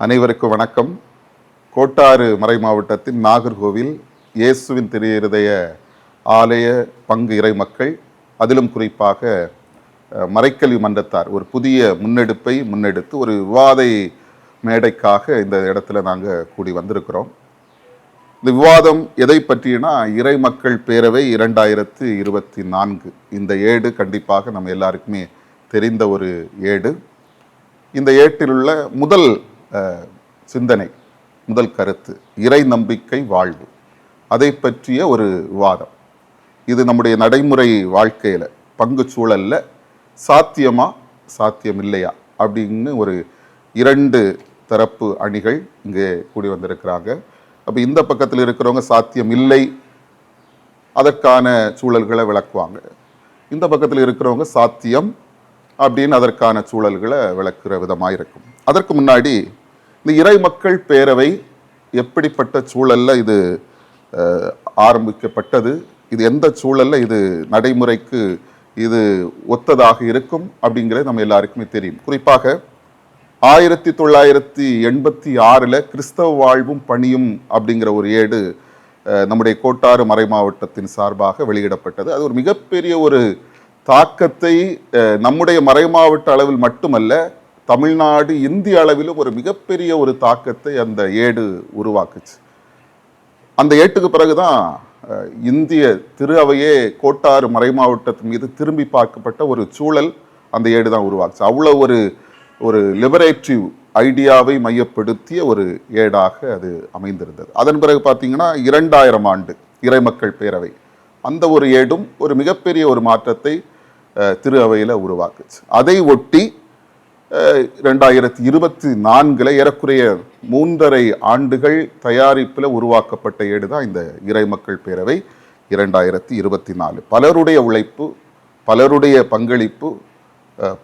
அனைவருக்கும் வணக்கம். கோட்டாறு மறை மாவட்டத்தின் நாகர்கோவில் இயேசுவின் திரு இருதய ஆலய பங்கு இறை மக்கள், அதிலும் குறிப்பாக மறைக்கல்வி மன்றத்தார் ஒரு புதிய முன்னெடுப்பை முன்னெடுத்து ஒரு விவாத மேடைக்காக இந்த இடத்துல நாங்கள் கூடி வந்திருக்கிறோம். இந்த விவாதம் எதை பற்றினா இறை மக்கள் பேரவை 2024. இந்த ஏடு கண்டிப்பாக நம்ம எல்லாருக்குமே தெரிந்த ஒரு ஏடு. இந்த ஏட்டில் உள்ள முதல் சிந்தனை, முதல் கருத்து இறை நம்பிக்கை வாழ்வு. அதை பற்றிய ஒரு விவாதம். இது நம்முடைய நடைமுறை வாழ்க்கையில் பங்கு சூழல்ல சாத்தியமா சாத்தியம் இல்லையா அப்படின்னு ஒரு இரண்டு தரப்பு அணிகள் இங்கே கூடி வந்திருக்கிறாங்க. அப்போ இந்த பக்கத்தில் இருக்கிறவங்க சாத்தியம் இல்லை, அதற்கான சூழல்களை விளக்குவாங்க. இந்த பக்கத்தில் இருக்கிறவங்க சாத்தியம் அப்படின்னு அதற்கான சூழல்களை விளக்குற விதமாக இருக்கும். அதற்கு முன்னாடி இந்த இறை மக்கள் பேரவை எப்படிப்பட்ட சூழல்ல இது ஆரம்பிக்கப்பட்டது, இது எந்த சூழல்ல இது நடைமுறைக்கு இது ஒத்ததாக இருக்கும் அப்படிங்கிறது நம்ம எல்லாருக்குமே தெரியும். குறிப்பாக 1986 கிறிஸ்தவ வாழ்வும் பணியும் அப்படிங்கிற ஒரு ஏடு நம்முடைய கோட்டாறு மறை மாவட்டத்தின் சார்பாக வெளியிடப்பட்டது. அது ஒரு மிகப்பெரிய ஒரு தாக்கத்தை நம்முடைய மறை மாவட்ட அளவில் மட்டுமல்ல, தமிழ்நாடு இந்திய அளவிலும் ஒரு மிகப்பெரிய ஒரு தாக்கத்தை அந்த ஏடு உருவாக்குச்சு. அந்த ஏட்டுக்கு பிறகுதான் இந்திய திரு அவையே கோட்டாறு மறை மாவட்டத்தின் மீது திரும்பி பார்க்கப்பட்ட ஒரு சூழல் அந்த ஏடு தான் உருவாக்குச்சு. அவ்வளோ ஒரு லிபரேட்டிவ் ஐடியாவை மையப்படுத்திய ஒரு ஏடாக அது அமைந்திருந்தது. அதன் பிறகு பார்த்தீங்கன்னா 2000 ஆண்டு இறை மக்கள் பேரவை, அந்த ஒரு ஏடும் ஒரு மிகப்பெரிய ஒரு மாற்றத்தை திரு அவையில் உருவாக்குச்சு. அதை ஒட்டி 2024 ஏறக்குறைய 3.5 ஆண்டுகள் தயாரிப்பில் உருவாக்கப்பட்ட ஏடு தான் இந்த இறை மக்கள் பேரவை 2024. பலருடைய உழைப்பு, பலருடைய பங்களிப்பு,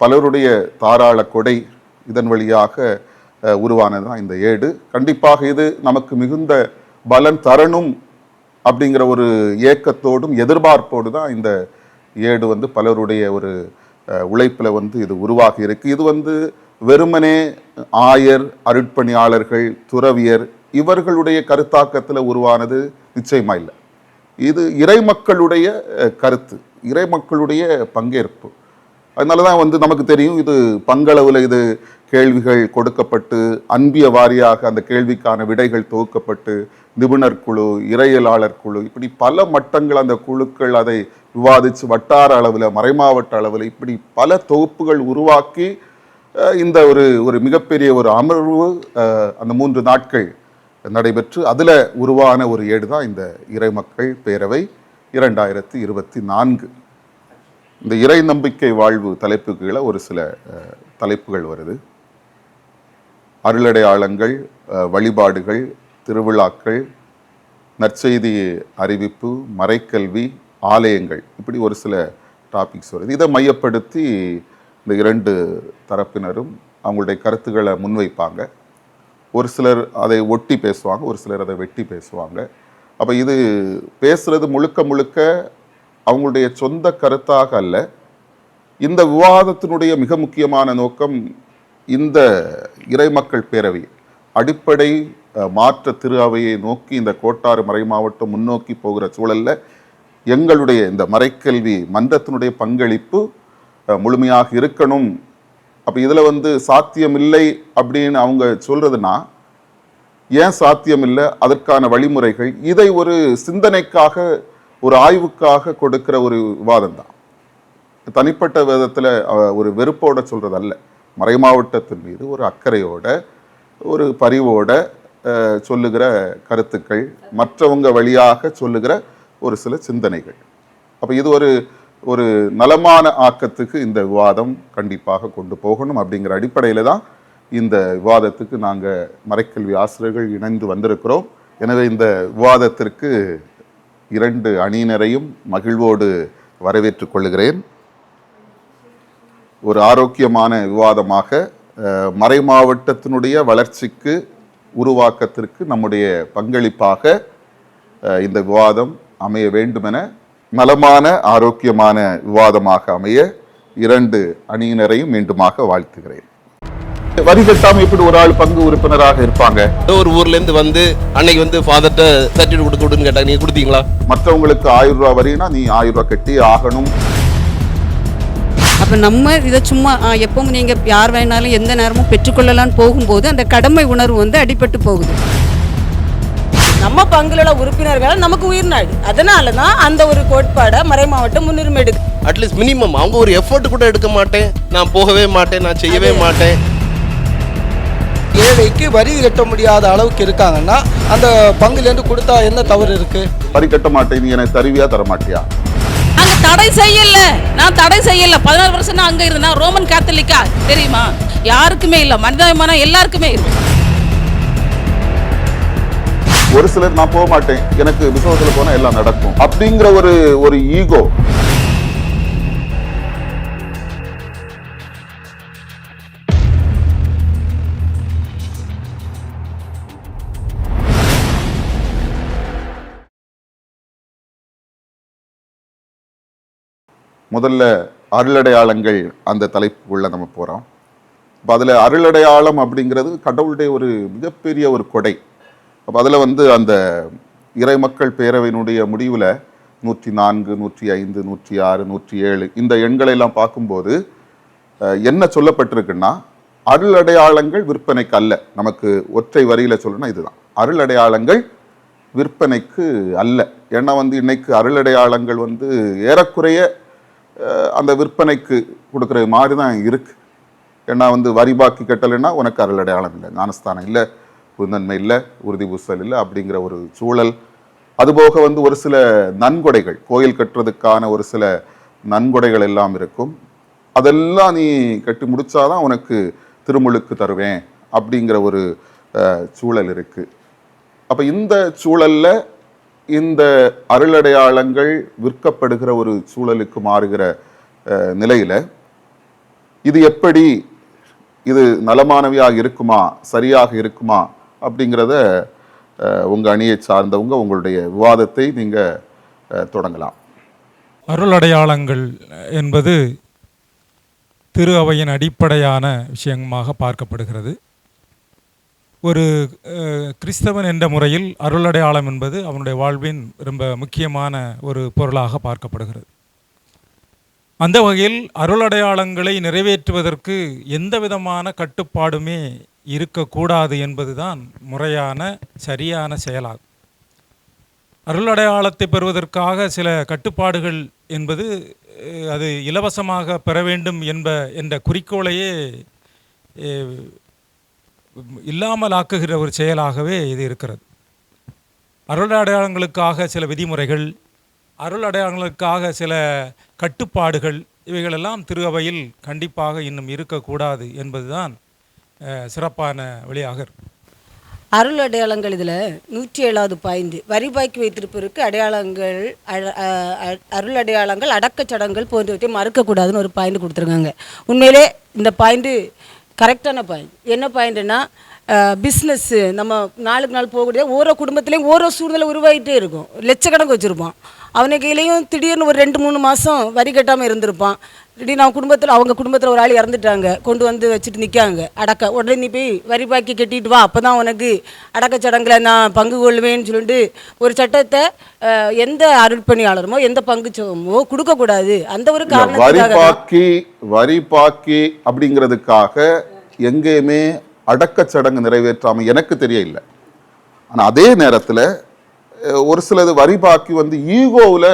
பலருடைய தாராள கொடை, இதன் வழியாக உருவானது தான் இந்த ஏடு. கண்டிப்பாக இது நமக்கு மிகுந்த பலன் தரணும் அப்படிங்கிற ஒரு ஏக்கத்தோடும் எதிர்பார்ப்போடு தான் இந்த ஏடு பலருடைய ஒரு உழைப்பில் இது உருவாகி இருக்கு. இது வெறுமனே ஆயர், அருட்பணியாளர்கள், துறவியர் இவர்களுடைய கருத்தாக்கத்தில் உருவானது நிச்சயமா இல்லை. இது இறை மக்களுடைய கருத்து, இறை மக்களுடைய பங்கேற்பு. அதனால தான் நமக்கு தெரியும், இது பங்களவில் இது கேள்விகள் கொடுக்கப்பட்டு அன்பிய வாரியாக அந்த கேள்விக்கான விடைகள் தொகுக்கப்பட்டு நிபுணர் குழு, இறையலாளர் குழு, இப்படி பல மட்டங்கள் அந்த குழுக்கள் அதை விவாதித்து வட்டார அளவில், மறைமாவட்ட அளவில் இப்படி பல தொகுப்புகள் உருவாக்கி இந்த ஒரு மிகப்பெரிய ஒரு அமர்வு அந்த 3 நாட்கள் நடைபெற்று அதில் உருவான ஒரு ஏடு தான் இந்த இறை மக்கள் பேரவை 2024. இந்த இறை நம்பிக்கை வாழ்வு தலைப்புகளை ஒரு சில தலைப்புகள் வருது. அருளடையாளங்கள், வழிபாடுகள், திருவிழாக்கள், நற்செய்தி அறிவிப்பு, மறைக்கல்வி, ஆலயங்கள், இப்படி ஒரு சில டாபிக்ஸ் வருது. இதை மையப்படுத்தி இந்த 2 தரப்பினரும் அவங்களுடைய கருத்துக்களை முன்வைப்பாங்க. ஒரு சிலர் அதை ஒட்டி பேசுவாங்க, ஒரு சிலர் அதை வெட்டி பேசுவாங்க. அப்போ இது பேசுறது முழுக்க முழுக்க அவங்களுடைய சொந்த கருத்தாக அல்ல. இந்த விவாதத்தினுடைய மிக முக்கியமான நோக்கம், இந்த இறை மக்கள் பேரவை அடிப்படை மாற்ற திரு அவையை நோக்கி இந்த கோட்டாறு மறை மாவட்டம் முன்னோக்கி போகிற சூழல்ல எங்களுடைய இந்த மறைக்கல்வி மன்றத்தினுடைய பங்களிப்பு முழுமையாக இருக்கணும். அப்போ இதில் சாத்தியம் இல்லை அப்படின்னு அவங்க சொல்றதுன்னா, ஏன் சாத்தியம் இல்லை, அதற்கான வழிமுறைகள், இதை ஒரு சிந்தனைக்காக, ஒரு ஆய்வுக்காக கொடுக்கிற ஒரு விவாதம் தான். தனிப்பட்ட விதத்தில் ஒரு வெறுப்போட சொல்றது அல்ல, மறை மாவட்டத்தின் மீது ஒரு அக்கறையோட, ஒரு பரிவோட சொல்லுகிற கருத்துக்கள், மற்றவங்க வழியாக சொல்லுகிற ஒரு சில சிந்தனைகள். அப்போ இது ஒரு நலமான ஆக்கத்துக்கு இந்த விவாதம் கண்டிப்பாக கொண்டு போகணும் அப்படிங்கிற அடிப்படையில் தான் இந்த விவாதத்துக்கு நாங்கள் மறைக்கல்வி ஆசிரியர்கள் இணைந்து வந்திருக்கிறோம். எனவே இந்த விவாதத்திற்கு 2 அணியினரையும் மகிழ்வோடு வரவேற்றுக் கொள்கிறேன். ஒரு ஆரோக்கியமான விவாதமாக மறை மாவட்டத்தினுடைய வளர்ச்சிக்கு, உருவாக்கத்திற்கு நம்முடைய பங்களிப்பாக இந்த விவாதம் அமைய வேண்டுமென, நலமான ஆரோக்கியமான விவாதமாக அமைய 2 அணியினரையும் மீண்டுமாக வாழ்த்துகிறேன். வரி கட்டாம இப்படி ஒரு ஆள் பங்கு உறுப்பினராக இருப்பாங்க? ஒரு ஊர்ல இருந்து வந்து அன்னைக்கு வந்து ஃபாதர்ட்ட சர்டிஃபிகேட் கொடுத்து விடுன்னு கேட்டாங்க, நீங்க கொடுத்தீங்களா? மற்றவங்களுக்கு 1000 ரூபாய் வரினா நீ 1000 ரூபாய் கட்டி ஆகணும். அப்போ நம்ம இதை சும்மா எப்பவும் நீங்கள் யார் வேணாலும் எந்த நேரமும் பெற்றுக்கொள்ளலான்னு போகும்போது அந்த கடமை உணர்வு வந்து அடிபட்டு போகுது. நம்ம பங்குல உறுப்பினர்கள் நமக்கு உயிர்நாடு, அதனால தான் அந்த ஒரு கோட்பாடை மறைமாவட்டம் முன்னுரிமை எடுக்கு. அட்லீஸ்ட் மினிமம் அவங்க ஒரு எஃபர்ட் கூட எடுக்க மாட்டேன், நான் போகவே மாட்டேன், நான் செய்யவே மாட்டேன். ஏழைக்கு வரி கட்ட முடியாத அளவுக்கு இருக்காங்கன்னா அந்த பங்குலேருந்து கொடுத்தா என்ன தவறு இருக்கு? வரி கட்ட மாட்டேன் நீ எனக்கு தருவியா தரமாட்டியா? அங்க தடை செய்யல, நான் தடை செய்யல. 14 வருஷம் நான் அங்க இருந்தேன். ரோமன் கேத்தலிக்கா தெரியுமா? யாருக்குமே இல்ல, மனிதாபிமானம் எல்லாருக்குமே இருக்கு. ஒரு சிலர் நான் போக மாட்டேன், எனக்கு விசுவாசத்துல போனா எல்லாம் நடக்கும் அப்படிங்கிற ஒரு ஈகோ. முதல்ல அருளடையாளங்கள் அந்த தலைப்புக்குள்ள நம்ம போறோம். அப்போ அதில் அருளடையாளம் அப்படிங்கிறது கடவுளுடைய ஒரு மிகப்பெரிய ஒரு கொடை. அப்போ அதில் வந்து அந்த இறைமக்கள் பேரவையினுடைய முடிவில் 104, 105, 106, 107 இந்த எண்களை எல்லாம் பார்க்கும்போது என்ன சொல்லப்பட்டிருக்குன்னா, அருளடையாளங்கள் விற்பனைக்கு அல்ல. நமக்கு ஒற்றை வரியில் சொல்லணும்னா இதுதான், அருளடையாளங்கள் விற்பனைக்கு அல்ல. ஏன்னா வந்து இன்னைக்கு அருளடையாளங்கள் வந்து ஏறக்குறைய அந்த விற்பனைக்கு கொடுக்குற மாதிரி தான் இருக்கு. ஏன்னா வந்து வரி பாக்கி கட்டலைன்னா உனக்கு அருளடையாளம் இல்லை, ஞானஸ்தானம் இல்லை, புதன்மை இல்லை, உறுதி பூசல் இல்லை அப்படிங்கிற ஒரு சூழல். அதுபோக வந்து ஒரு சில நன்கொடைகள், கோயில் கட்டுறதுக்கான ஒரு சில நன்கொடைகள் எல்லாம் இருக்கும். அதெல்லாம் நீ கட்டி முடிச்சாதான் உனக்கு திருமுழுக்கு தருவேன் அப்படிங்கிற ஒரு சூழல் இருக்கு. அப்போ இந்த சூழல்ல இந்த அருளடையாளங்கள் விற்கப்படுகிற ஒரு சூழலுக்கு மாறுகிற நிலையில இது எப்படி, இது நலமானவையாக இருக்குமா, சரியாக இருக்குமா அப்படிங்கிறத உங்க அணியை சார்ந்தவங்க உங்களுடைய விவாதத்தை நீங்க தொடங்கலாம். அருளடையாளங்கள் என்பது திரு அவையின் அடிப்படையான விஷயமாக பார்க்கப்படுகிறது. ஒரு கிறிஸ்தவன் என்ற முறையில் அருளடையாளம் என்பது அவனுடைய வாழ்வின் ரொம்ப முக்கியமான ஒரு பொருளாக பார்க்கப்படுகிறது. அந்த வகையில் அருளடையாளங்களை நிறைவேற்றுவதற்கு எந்த விதமான கட்டுப்பாடுமே இருக்கக்கூடாது என்பதுதான் முறையான சரியான செயலாகும். அருளடையாளத்தை பெறுவதற்காக சில கட்டுப்பாடுகள் என்பது அது இலவசமாக பெற வேண்டும் என்ற குறிக்கோளையே இல்லாமல் ஆக்குகிற ஒரு செயலாகவே இது இருக்கிறது. அருளடையாளங்களுக்காக சில விதிமுறைகள், அருளடையாளங்களுக்காக சில கட்டுப்பாடுகள், இவைகளெல்லாம் திரு அவையில் கண்டிப்பாக இன்னும் இருக்கக்கூடாது என்பதுதான் சிறப்பான வழியாக இருக்கும். அருள் அடையாளங்கள் இதில் 107வது பாயிண்ட், வரி பாக்கி வைத்திருப்பதற்கு அடையாளங்கள் அருள் அடையாளங்கள் அடக்கச் சடங்குகள் போன்றவற்றை மறுக்கக்கூடாதுன்னு ஒரு பாயிண்ட் கொடுத்துருக்காங்க. உண்மையிலே இந்த பாயிண்ட்டு கரெக்டான பாயிண்ட். என்ன பாயிண்ட்னா, பிஸ்னஸ்ஸு நம்ம நாளுக்கு நாள் போகக்கூடிய ஓரோ குடும்பத்துலேயும் ஓரோ சூழ்நிலை உருவாகிட்டே இருக்கும். லட்சக்கணக்கு வச்சுருப்பான், அவனை கையிலையும் திடீர்னு ஒரு 2-3 மாதம் வரி கட்டாமல் இருந்திருப்பான். திடீர்னு அவங்க குடும்பத்தில் ஒரு ஆள் இறந்துட்டாங்க, கொண்டு வந்து வச்சுட்டு நிற்காங்க அடக்க. உடனே நீ போய் வரி பாக்கி கட்டிட்டு வா, அப்போ தான் உனக்கு அடக்க சடங்கில் நான் பங்கு கொள்வேன்னு சொல்லிட்டு ஒரு சட்டத்தை எந்த அருட்பணியாளருமோ எந்த பங்கு சோமோ கொடுக்கக்கூடாது. அந்த ஒரு காரணம் வரி பாக்கி அப்படிங்கிறதுக்காக எங்கேயுமே அடக்க சடங்கு நிறைவேற்றாம எனக்கு தெரியல. ஆனால் அதே நேரத்தில் ஒரு சிலது வரி பாக்கி வந்து ஈகோவில்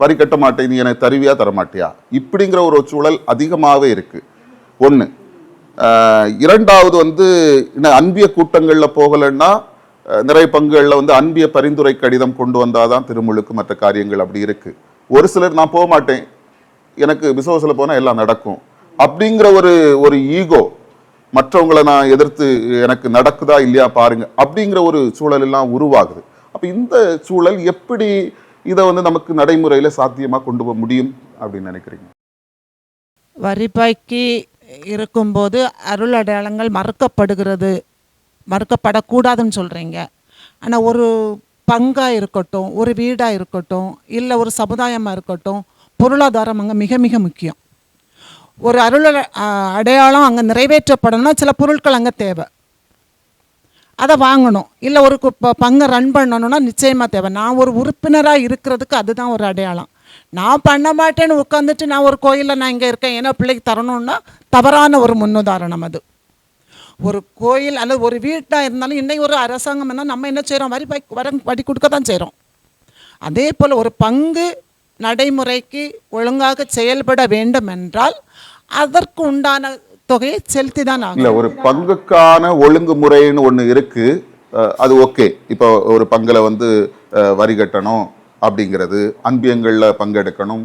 வரி கட்ட மாட்டேன், நீ எனக்கு தருவியா தரமாட்டியா இப்படிங்கிற ஒரு சூழல் அதிகமாகவே இருக்கு. ஒன்று. இரண்டாவது வந்து அன்பிய கூட்டங்களில் போகலைன்னா நிறைய பங்குகளில் வந்து அன்பிய பரிந்துரை கடிதம் கொண்டு வந்தாதான் திருமுழுக்கு மற்ற காரியங்கள் அப்படி இருக்கு. ஒரு சிலர் நான் போக மாட்டேன், எனக்கு விசுவாசத்தில் போனால் எல்லாம் நடக்கும் அப்படிங்கிற ஒரு ஈகோ, மற்றவங்களை நான் எதிர்த்து எனக்கு நடக்குதா இல்லையா பாருங்க அப்படிங்கிற ஒரு சூழல் எல்லாம் உருவாகுது. அப்போ இந்த சூழல் எப்படி இதை வந்து நமக்கு நடைமுறையில் சாத்தியமாக கொண்டு போக முடியும் அப்படின்னு நினைக்கிறீங்க? வரிபாய்க்கு இருக்கும்போது அருள் அடையாளங்கள் மறுக்கப்படக்கூடாதுன்னு சொல்கிறீங்க. ஆனால் ஒரு பங்காக இருக்கட்டும், ஒரு வீடாக இருக்கட்டும், இல்லை ஒரு சமுதாயமாக இருக்கட்டும், பொருளாதாரம் அங்கே மிக மிக முக்கியம். ஒரு அடையாளம் அங்கே நிறைவேற்றப்படணும்னா சில பொருட்கள் அங்கே தேவை, அதை வாங்கணும். இல்லை ஒரு பங்கை ரன் பண்ணணும்னா நிச்சயமாக தேவை. நான் ஒரு உறுப்பினராக இருக்கிறதுக்கு அதுதான் ஒரு அடையாளம். நான் பண்ண மாட்டேன்னு உட்காந்துட்டு நான் ஒரு கோயிலில் நான் இங்கே இருக்கேன் ஏன்னா பிள்ளைக்கு தரணும்னா தவறான ஒரு முன்னுதாரணம் அது. ஒரு கோயில் அல்லது ஒரு வீட்டாக இருந்தாலும் இன்றைக்கி ஒரு அரசாங்கம் என்ன நம்ம என்ன செய்கிறோம், வரி கொடுக்க தான் செய்கிறோம். அதே போல் ஒரு பங்கு நடைமுறைக்கு ஒழுங்காக செயல்பட வேண்டும் என்றால் அதற்கு உண்டான தொகையை செலுத்தி தான் ஆகும். இல்லை, ஒரு பங்குக்கான ஒழுங்குமுறைன்னு ஒன்று இருக்கு, அது ஓகே. இப்போ ஒரு பங்கில் வந்து வரி கட்டணும் அப்படிங்கிறது, அன்பியங்களில் பங்கெடுக்கணும்,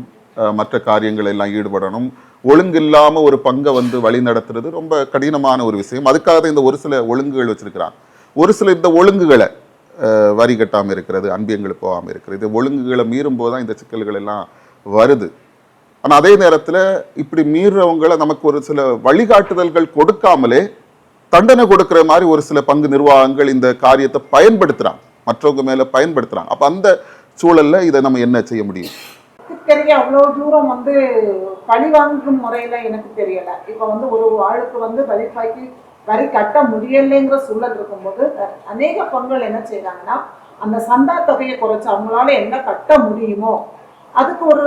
மற்ற காரியங்கள் எல்லாம் ஈடுபடணும். ஒழுங்கு இல்லாமல் ஒரு பங்கை வந்து வழி நடத்துறது ரொம்ப கடினமான ஒரு விஷயம். அதுக்காக தான் இந்த ஒரு சில ஒழுங்குகள் வச்சிருக்கிறாங்க. ஒரு சில இந்த ஒழுங்குகளை வரி கட்டாமல் இருக்கிறது, அன்பியங்களுக்கு போகாமல் இருக்கிறது, இந்த ஒழுங்குகளை மீறும் போது தான் இந்த சிக்கல்கள் எல்லாம் வருது. ஆனால் அதே நேரத்தில் இப்படி மீறவங்களை நமக்கு ஒரு சில வழிகாட்டுதல்கள் கொடுக்காமலே தண்டனை கொடுக்குற மாதிரி ஒரு சில பங்கு நிர்வாகங்கள் இந்த காரியத்தை பயன்படுத்துகிறாங்க, மற்றவங்க மேலே பயன்படுத்துகிறாங்க. அப்போ அந்த சூழலில் இதை நம்ம என்ன செய்ய முடியும்? தெரிய அவ்வளோ தூரம் வந்து பழி வாங்கும் முறையில் எனக்கு தெரியலை. இப்போ வந்து ஒரு ஆளுக்கு வந்து வரி கட்ட முடியலைங்கிற சூழல் இருக்கும்போது அநேக பங்குகள் என்ன செய்கிறாங்கன்னா அந்த சந்தா தொகையை குறைச்சி அவங்களால என்ன கட்ட முடியுமோ அதுக்கு ஒரு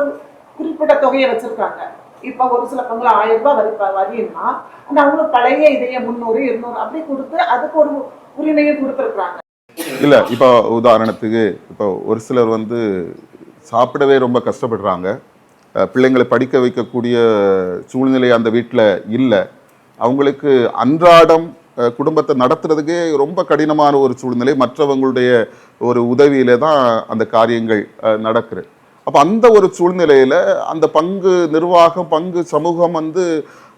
குறிப்பிட்ட தொகையை வச்சுருக்காங்க. இப்போ ஒரு சில பங்குல 1000 ரூபாய் வரின்னா அந்த அவங்களுக்கு பழைய இதைய 300, 200 அப்படி கொடுத்து அதுக்கு ஒரு உரிமையும் கொடுத்துருக்குறாங்க. இல்லை, இப்போ உதாரணத்துக்கு இப்போ ஒரு சிலர் வந்து சாப்பிடவே ரொம்ப கஷ்டப்படுறாங்க, பிள்ளைங்களை படிக்க வைக்கக்கூடிய சூழ்நிலை அந்த வீட்டில் இல்லை, அவங்களுக்கு அன்றாடம் குடும்பத்தை நடத்துறதுக்கே ரொம்ப கடினமான ஒரு சூழ்நிலை, மற்றவங்களுடைய ஒரு உதவியில தான் அந்த காரியங்கள் நடக்குது. அப்போ அந்த ஒரு சூழ்நிலையில் அந்த பங்கு நிர்வாகம், பங்கு சமூகம் வந்து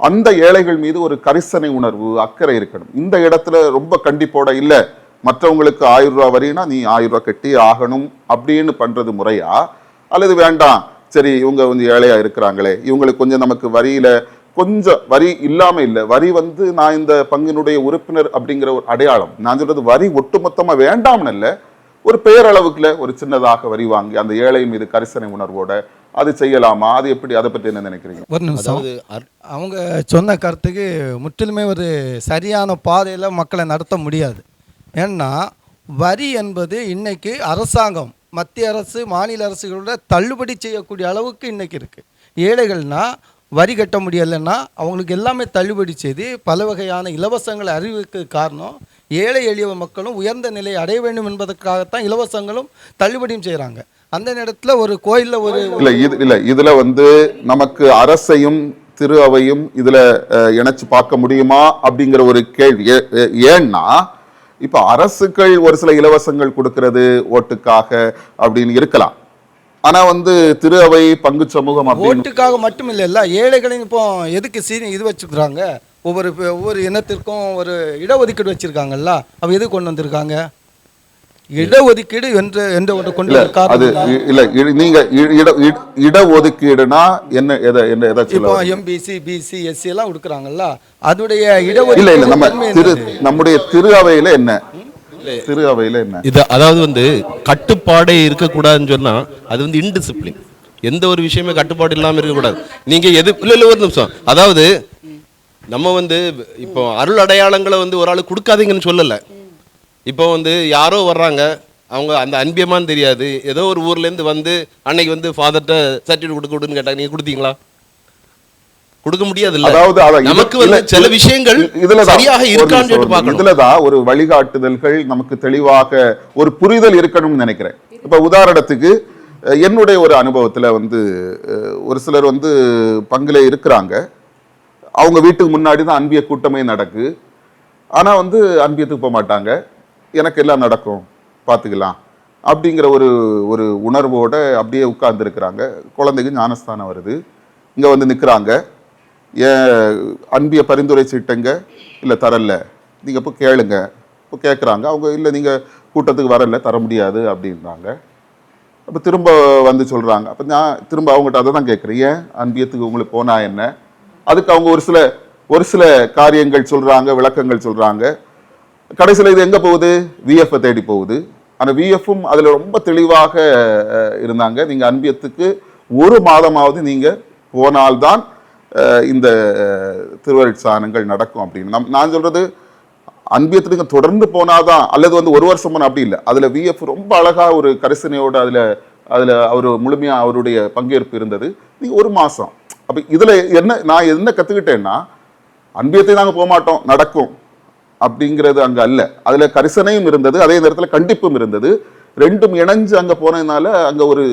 அந்த ஏழைகள் மீது ஒரு கரிசனை உணர்வு, அக்கறை இருக்கணும். இந்த இடத்துல ரொம்ப கண்டிப்போட இல்லை, மற்றவங்களுக்கு 1000 ரூபா வரினா நீ 1000 ரூபா கட்டி ஆகணும் அப்படின்னு பண்றது முறையா, அல்லது வேண்டாம் சரி இவங்க வந்து ஏழையா இருக்கிறாங்களே இவங்களுக்கு கொஞ்சம் நமக்கு வரியில கொஞ்சம் வரி இல்லாம இல்லை, வரி வந்து நான் இந்த பங்கினுடைய உறுப்பினர் அப்படிங்கிற ஒரு அடையாளம், நான் சொல்றது வரி ஒட்டுமொத்தமா வேண்டாம்னு இல்லை, ஒரு பெயரளவுக்குல ஒரு சின்னதாக வரி வாங்கி அந்த ஏழை மீது கரிசனை உணர்வோட அது செய்யலாமா? அது எப்படி? அதை பற்றி என்ன நினைக்கிறீங்க? ஒரு நிமிஷம், அவங்க சொன்ன கருத்துக்கு முற்றிலுமே ஒரு சரியான பாதையில் மக்களை நடத்த முடியாது. ஏன்னா வரி என்பது இன்னைக்கு அரசாங்கம், மத்திய அரசு, மாநில அரசுகளோட தள்ளுபடி செய்யக்கூடிய அளவுக்கு இன்னைக்கு இருக்குது. ஏழைகள்னா வரி கட்ட முடியலைன்னா அவங்களுக்கு எல்லாமே தள்ளுபடி செய்து பல வகையான இலவசங்களை அறிவிக்க காரணம் ஏழை எளிய மக்களும் உயர்ந்த நிலையை அடைய வேண்டும் என்பதற்காகத்தான் இலவசங்களும் தள்ளுபடியும் செய்கிறாங்க. அந்த நேரத்தில் ஒரு கோயிலில் ஒரு இல்லை இதில் வந்து நமக்கு அரசையும் திரு அவையும் இதில் இணைச்சு பார்க்க முடியுமா அப்படிங்கிற ஒரு கேள்வி. ஏன்னா இப்போ அரசுகள் ஒரு சில இலவசங்கள் கொடுக்கறது ஓட்டுக்காக அப்படின்னு இருக்கலாம், ஆனா வந்து திரு அவை பங்கு சமூகம் ஓட்டுக்காக மட்டும் இல்லைல்ல, ஏழைகளையும் இப்போ எதுக்கு இது வச்சுக்கிறாங்க, ஒவ்வொரு இனத்திற்கும் ஒரு இடஒதுக்கீடு வச்சிருக்காங்கல்ல, அவ எது கொண்டு வந்திருக்காங்க? இடஒதுக்கீடு என்று கொண்டு அது இல்ல. நீங்க இடஒதுக்கீடுனா என்ன? இப்போ எம்பிசி, பிசி, எஸ்சி எல்லாம் கொடுக்குறாங்கல்ல, அதோடைய இடஒதுக்கீடு இல்ல. நம்ம நம்முடைய திரு அவையில என்ன, திரு அவையில என்ன இது, அதாவது வந்து கட்டுப்பாடே இருக்கக்கூடாதுன்னு சொன்னா அது வந்து இன்டிசிப்ளின். எந்த ஒரு விஷயமே கட்டுப்பாடு இல்லாமல் இருக்கக்கூடாது. நீங்க எது இல்லை ஒரு நிமிஷம், அதாவது நம்ம வந்து இப்போ அருள் அடையாளங்களை வந்து ஒரு ஆள் கொடுக்காதீங்கன்னு சொல்லலை. இப்போ வந்து யாரோ வர்றாங்க, அவங்க அந்த அன்பியமான்னு தெரியாது, ஏதோ ஒரு ஊர்லேருந்து வந்து அன்னைக்கு வந்து ஃபாதர்கிட்ட சர்டிஃபிகேட் கொடுன்னு கேட்டாங்க, நீங்கள் கொடுத்தீங்களா? கொடுக்க முடியாது. அதாவது நமக்கு வந்து சில விஷயங்கள் சரியாக இருக்கான்னு பார்க்கணும். இதுலதான் ஒரு வழிகாட்டுதல்கள் நமக்கு தெளிவாக ஒரு புரிதல் இருக்கணும்னு நினைக்கிறேன். இப்ப உதாரணத்துக்கு என்னுடைய ஒரு அனுபவத்துல வந்து ஒரு சிலர் வந்து பங்குல இருக்கிறாங்க, அவங்க வீட்டுக்கு முன்னாடி தான் அன்பிய கூட்டமே நடக்கு, ஆனா வந்து அன்பியத்துக்கு போக மாட்டாங்க, எனக்கு எல்லாம் நடக்கும் பார்த்துக்கலாம் அப்படிங்கிற ஒரு உணர்வோட அப்படியே உட்கார்ந்து இருக்கிறாங்க. குழந்தைக்கு ஞானஸ்தானம் வருது, இங்க வந்து நிற்கிறாங்க, ஏன் அன்பிய பரிந்துரை சீட்டங்க, இல்லை தரல, நீங்க இப்போ கேளுங்க. இப்போ கேட்குறாங்க, அவங்க இல்லை நீங்கள் கூட்டத்துக்கு வரல, தர முடியாது அப்படின்றாங்க. அப்போ திரும்ப வந்து சொல்கிறாங்க. அப்போ நான் திரும்ப அவங்ககிட்ட அதை தான் கேட்குறேன், ஏன் அன்பியத்துக்கு உங்களுக்கு போனா என்ன? அதுக்கு அவங்க ஒரு சில காரியங்கள் சொல்கிறாங்க, விளக்கங்கள் சொல்கிறாங்க. கடைசியில் இது எங்கே போகுது? விஎஃப் தேடி போகுது. ஆனால் விஎஃப்பும் அதில் ரொம்ப தெளிவாக இருந்தாங்க, நீங்கள் அன்பியத்துக்கு 1 மாதமாவது நீங்கள் போனால்தான் இந்த திருவருட்சானங்கள் நடக்கும் அப்படின்னு நான் சொல்றது அன்பியத்துக்கு தொடர்ந்து போனாதான், அல்லது வந்து ஒரு வருஷம் போனா அப்படி இல்லை. அதுல விஎஃப் ரொம்ப அழகா ஒரு கரிசனையோட அதுல அவர் முழுமையா அவருடைய பங்கேற்பு இருந்தது. நீங்க ஒரு மாசம் அப்ப இதுல நான் என்ன கத்துக்கிட்டேன்னா, அன்பியத்தை நாங்க போக மாட்டோம் நடக்கும் அப்படிங்கிறது அங்க அல்ல. அதுல கரிசனையும் இருந்தது, அதே நேரத்துல கண்டிப்பும் இருந்தது. ரெண்டும் இணைஞ்சு அங்க போனதுனால அங்க ஒரு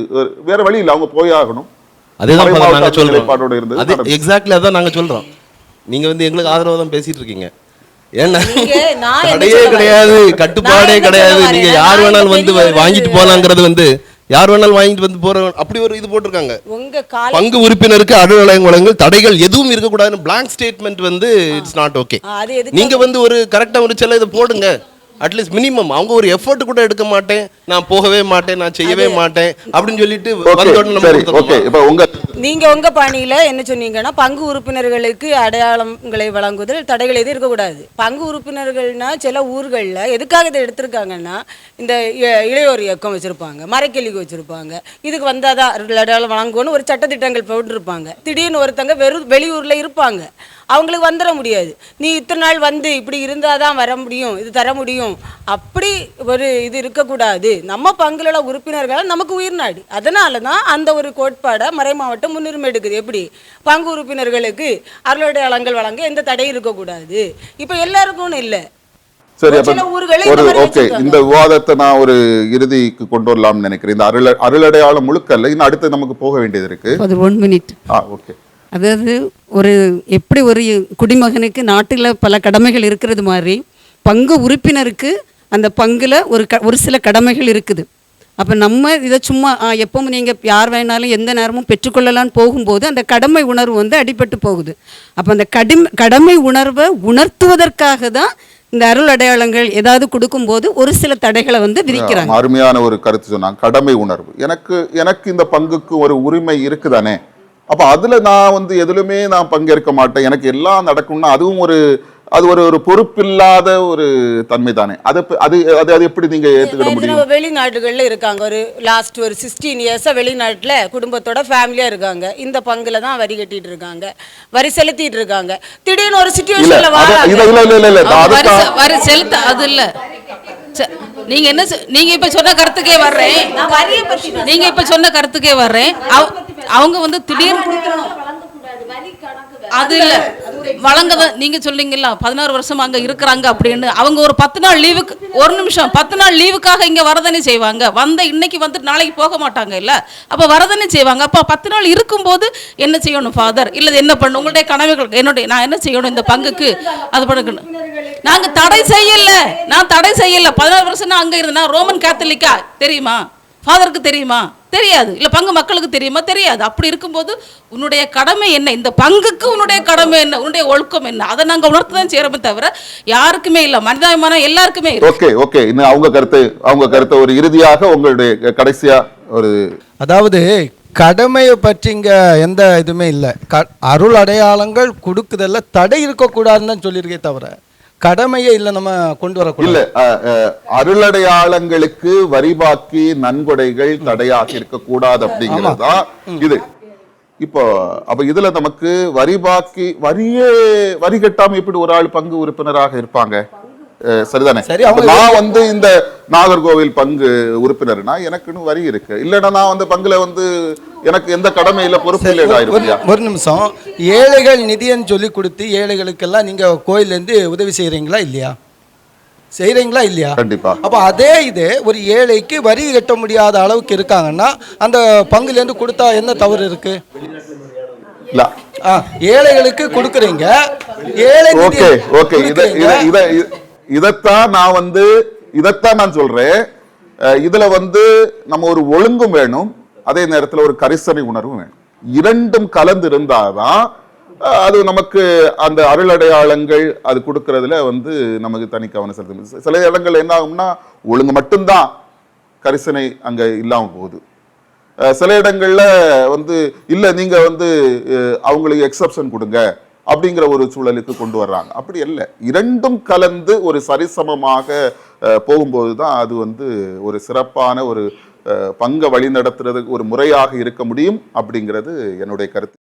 வேற வழி இல்லை, அவங்க போயாகணும். அதேதான் நாங்க சொல்றோம். இருந்தது எக்ஸாக்ட்லி அதான் நாங்க சொல்றோம். நீங்க வந்து எங்களுக்கு ஆதரவா தான் பேசிட்டு இருக்கீங்க. ஏன்னா நான் என்ன தடையே சொல்ல கிடையாது, வரேன்? கட்டுப்பாடே நான் என்ன கிடையாது. சொல்ல நீங்க வரேன்? யார் நான் வேணாலும் வந்து இப்ப பெரிய வாங்கிட்டு போலாங்கிறது வந்து யார் வேணாலும் வாங்கிட்டு வந்து போற அப்படி ஒரு இது போட்டிருக்காங்க. உங்க கால பங்கு உறுப்பினருக்கு அலுவலகங்கள் தடைகள் எதுவும் இருக்கக்கூடாதுன்னு பிளாங்க் ஸ்டேட்மெண்ட் வந்து இட்ஸ் நாட் ஓகே. அது எதுக்கு நீங்க வந்து ஒரு கரெக்டா ஒரு சில இதை போடுங்க. அட்லீஸ்ட் மினிமம் அவங்க ஒரு எஃபோர்ட் கூட எடுக்க மாட்டேன், நான் போகவே மாட்டேன், நான் செய்யவே மாட்டேன் அப்படின்னு சொல்லிட்டு நீங்க உங்க பாணியில என்ன சொன்னீங்கன்னா, பங்கு உறுப்பினர்களுக்கு அடையாளங்களை வழங்குவதில் தடைகள் எதுவும் இருக்கக்கூடாது. பங்கு உறுப்பினர்கள்னா சில ஊர்களில் எதுக்காக இதை எடுத்திருக்காங்கன்னா, இந்த இளையோர் இயக்கம் வச்சிருப்பாங்க, மரக்கெல்லிக்கு வச்சிருப்பாங்க. இதுக்கு வந்தாதான் அடையாளம் வழங்குவோன்னு ஒரு சட்டத்திட்டங்கள் போட்டிருப்பாங்க. திடீர்னு ஒருத்தங்க வெளியூர்ல இருப்பாங்க, அவங்களுக்கு வந்துட முடியாது. நீ இத்தனை நாள் வந்து இப்படி இருந்தாதான் வர முடியும், இது தர முடியும், அப்படி ஒரு இது இருக்கக்கூடாது. நம்ம பங்குல உறுப்பினர்கள் நமக்கு உயிர் நாடு. அதனால தான் அந்த ஒரு கோட்பாடை மறைமாவட்டம் முன்னுரிமை எடுக்குது. எப்படி பங்கு உறுப்பினர்களுக்கு அருளடையாளங்கள் வழங்க எந்த தடையும் இருக்கக்கூடாது. இப்போ எல்லாருக்கும் இல்லை. சரி, ஓகே, இந்த விவாதத்தை நான் ஒரு இறுதிக்கு கொண்டு வரலாம்னு நினைக்கிறேன். இந்த அருளடையாளம் முழுக்கல்ல, இன்னும் அடுத்து நமக்கு போக வேண்டியது இருக்கு. 1 மினிட். ஓகே. அதாவது எப்படி ஒரு குடிமகனுக்கு நாட்டில் பல கடமைகள் இருக்கிறது மாதிரி பங்கு உறுப்பினருக்கு அந்த பங்குல ஒரு சில கடமைகள் இருக்குது. அப்போ நம்ம இதை சும்மா எப்பவும் நீங்கள் யார் வேணாலும் எந்த நேரமும் பெற்றுக்கொள்ளலான்னு போகும்போது அந்த கடமை உணர்வு வந்து அடிபட்டு போகுது. அப்போ அந்த கடமை உணர்வை உணர்த்துவதற்காக தான் இந்த அருள் அடையாளங்கள் ஏதாவது கொடுக்கும்போது ஒரு சில தடைகளை வந்து விதிக்கிறாங்க. அருமையான ஒரு கருத்து சொன்னாங்க, கடமை உணர்வு. எனக்கு இந்த பங்குக்கு ஒரு உரிமை இருக்குதானே, அப்ப அதுல நான் வந்து எதுலுமே நான் பங்கேற்க மாட்டேன், எனக்கு எல்லாம் நடக்கும்னா அதுவும் அது ஒரு பொறுப்பில்லாத ஒரு தன்மை தானே. அது எப்படி நீங்க ஏத்துக்கிட முடியும்? வெளிநாடுகள்ல இருக்காங்க, ஒரு லாஸ்ட் ஒரு 16 இயர்ஸா வெளிநாட்டுல குடும்பத்தோட ஃபேமிலியா இருக்காங்க. இந்த பங்குல தான் வரி கட்டிட்டு இருக்காங்க, வரி செலுத்திட்டு இருக்காங்க. திடீர்னு ஒரு சிச்சுவேஷன்ல வரி செலுத்த அது இல்ல. நீங்க என்ன நீங்க இப்ப சொன்ன கருத்துக்கே வர்றேன். நீங்க இப்ப சொன்ன கருத்துக்கே வர்றேன். அவங்க வந்து திடீர்னு அது இல்ல வழங்கத நீங்க சொல்றீங்கல்ல 16 வருஷம் அங்க இருக்கிறாங்க அப்படின்னு. அவங்க ஒரு 10 நாள் லீவுக்கு, ஒரு நிமிஷம், 10 நாள் லீவுக்காக இங்க வரதானே செய்வாங்க. இன்னைக்கு வந்து நாளைக்கு போக மாட்டாங்க இல்ல, அப்ப வரதானே செய்வாங்க. அப்ப 10 நாள் இருக்கும்போது என்ன செய்யணும் ஃபாதர், இல்ல என்ன பண்ணணும், உங்களுடைய கனவுகள் நான் என்ன செய்யணும் இந்த பங்குக்கு அது பண்ணணும். நாங்க தடை செய்யல, நான் தடை செய்யல. 16 வருஷம் அங்க இருந்தேன். ரோமன் கேத்தலிக்கா தெரியுமா? ஃபாதருக்கு தெரியுமா? தெரியாது. இல்லை பங்கு மக்களுக்கு தெரியுமா? தெரியாது. அப்படி இருக்கும்போது உன்னுடைய கடமை என்ன, இந்த பங்குக்கு உன்னுடைய கடமை என்ன, உன்னுடைய ஒழுக்கம் என்ன, அதை நாங்கள் உணர்த்து தான் செய்யறோமே தவிர யாருக்குமே இல்லை. மனிதாபிமானம் எல்லாருக்குமே. ஓகே இன்னும் அவங்க கருத்தை ஒரு இறுதியாக உங்களுடைய கடைசியா ஒரு, அதாவது கடமையை பற்றி இங்க எந்த இதுவுமே இல்லை. அருள் அடையாளங்கள் கொடுக்குதல்ல தடை இருக்கக்கூடாதுன்னு தான் சொல்லியிருக்கே தவிர கடமையே இல்லை நம்ம கொண்டு வரக்கூடாது. இல்ல, அருளடையாளங்களுக்கு வரிபாக்கி நன்கொடைகள் தடையாக இருக்கக்கூடாது அப்படிங்கிறதா இது. இப்போ அப்ப இதுல நமக்கு வரி கட்டாம எப்படி ஒரு ஆள் பங்கு உறுப்பினராக இருப்பாங்க? சரிதானே? சரி, நான் வந்து இந்த நாகர்கோவில் பங்கு உறுப்பினர்னா எனக்குன்னு வரி இருக்கு, இல்லைன்னா நான் வந்து பங்குல வந்து எனக்கு எந்த கடமை இல்லை, பொறுப்பு இல்லை. ஒரு நிமிஷம், ஏழைகள் நிதின்னு சொல்லி கொடுத்து ஏழைகளுக்கெல்லாம் நீங்க கோயிலேருந்து உதவி செய்யறீங்களா இல்லையா? செய்யறீங்களா இல்லையா? கண்டிப்பா. அப்ப அதே இது ஒரு ஏழைக்கு வரி கட்ட முடியாத அளவுக்கு இருக்காங்கன்னா அந்த பங்குலேருந்து கொடுத்தா என்ன தவறு இருக்கு? இல்ல, ஏழைகளுக்கு கொடுக்குறீங்க, ஏழை இதைத்தான் நான் சொல்றேன். இதுல வந்து நம்ம ஒரு ஒழுங்கும் வேணும், அதே நேரத்தில் ஒரு கரிசனை உணர்வும் வேணும். இரண்டும் கலந்து இருந்தாதான் அது நமக்கு அந்த அருளடையாளங்கள் அது கொடுக்கறதுல வந்து நமக்கு தனி கவனம் செலுத்த. சில இடங்கள் என்ன ஆகும்னா ஒழுங்கு மட்டும்தான், கரிசனை அங்க இல்லாம போகுது. சில இடங்கள்ல வந்து இல்ல நீங்க வந்து அவங்களுக்கு எக்ஸப்ஷன் கொடுங்க அப்படிங்கிற ஒரு சூழலுக்கு கொண்டு வர்றாங்க. அப்படி இல்லை, இரண்டும் கலந்து ஒரு சரிசமமாக போகும்போது தான் அது வந்து ஒரு சிறப்பான ஒரு பங்கை வழி நடத்துறதுக்கு ஒரு முறையாக இருக்க முடியும் அப்படிங்கிறது என்னுடைய கருத்து.